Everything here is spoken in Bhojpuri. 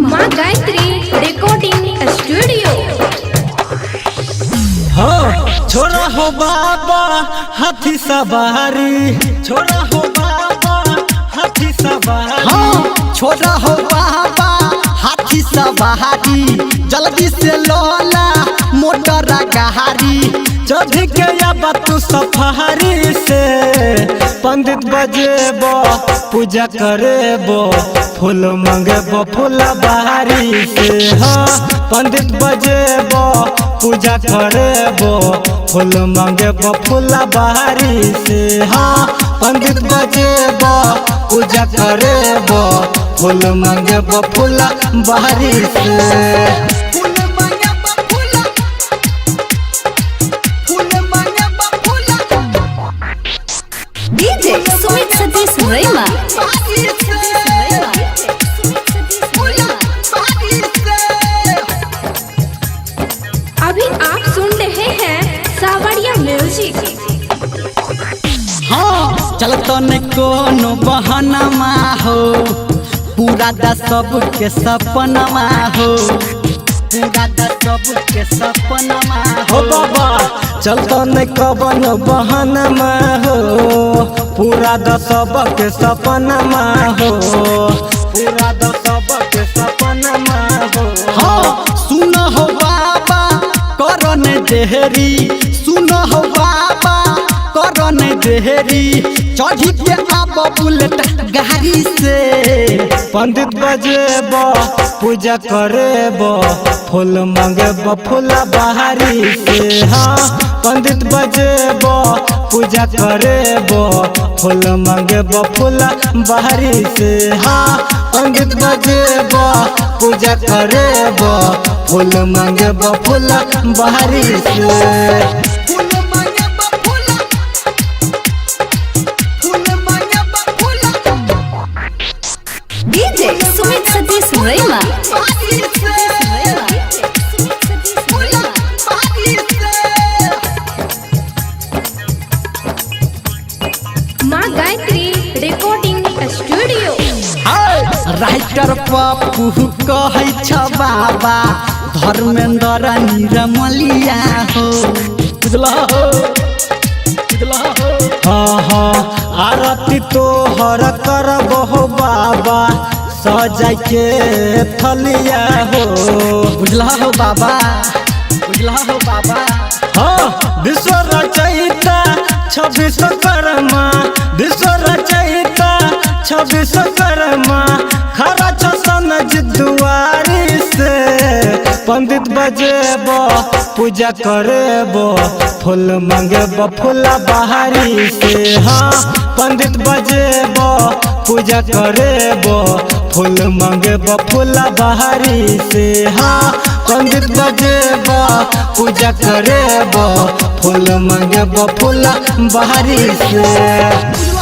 माँ गायत्री रिकॉर्डिंग स्टूडियो। हो छोरा हो बाबा हाथी सवारी, छोरा हो बाबा हाथी सवारी। हाँ छोरा हो बाबा हाथी सवारी, जल्दी से लोला मोटर गाड़ी। जब के अब तू सफारी से पंडित बजेबो पूजा करेबो, फूल मंगेबो फूल बारी से। हाँ पंडित बजेबो पूजा करेबो, फूल मंगेबो फूल बारी से। हाँ पंडित बजेबो पूजा करेबो, फूल मंगेबो फूल बारी से। डीजे सुमित सतीश रैमा। अभी आप सुन रहे हैं सावरिया म्यूजिक। हाँ चलतो न कोनो बहाना हो, पूरा दा सबके सपना हो, पूरा दा सबके सपना हो बाबा चलतो न कवन बहाना हो, पूरा द सबके सपना हो, पूरा द सबके सपना हो। हाँ सुन हो बाबा करन देहरी, सुन हो बाबा करन देहरी, चढ़ी के आब बुलेट गाड़ी से। पंडित बजेबो पूजा करेबो, फूल मंगेबो फूल बारी से। हाँ पंडित बजेबो पूजा करेबो, फूल मंगेबो फूल बारी से। हाँ पंडित बजेबो पूजा करेबो, फूल मंगेबो फूल बारी से। डीजे सुमित सतीश रैमा। माँ Gayatri recording studio. Writer Pappu कहै छ बाबा धर्मेंद्र निरमलिया हो, बुझला हो बुझला हो। हाँ हाँ आरती तोहर करबो बाबा, सजाय के थलिया हो, बुझला हो बाबा, बुझला हो बाबा। हाँ विश्व रचयिता 26 कर्मा, विश्व रचयिता 26 कर्मा, खरा छसन जिद्वारी से। पंडित बजेबो पूजा करेबो, फूल मंगेबो फूल बारी से। हाँ पंडित बजेबो पूजा करेबो, फूल मंगेबो फूल बारी से। हाँ पंडित बजेबो पूजा करेबो, फूल मंगेबो फूल बारी से।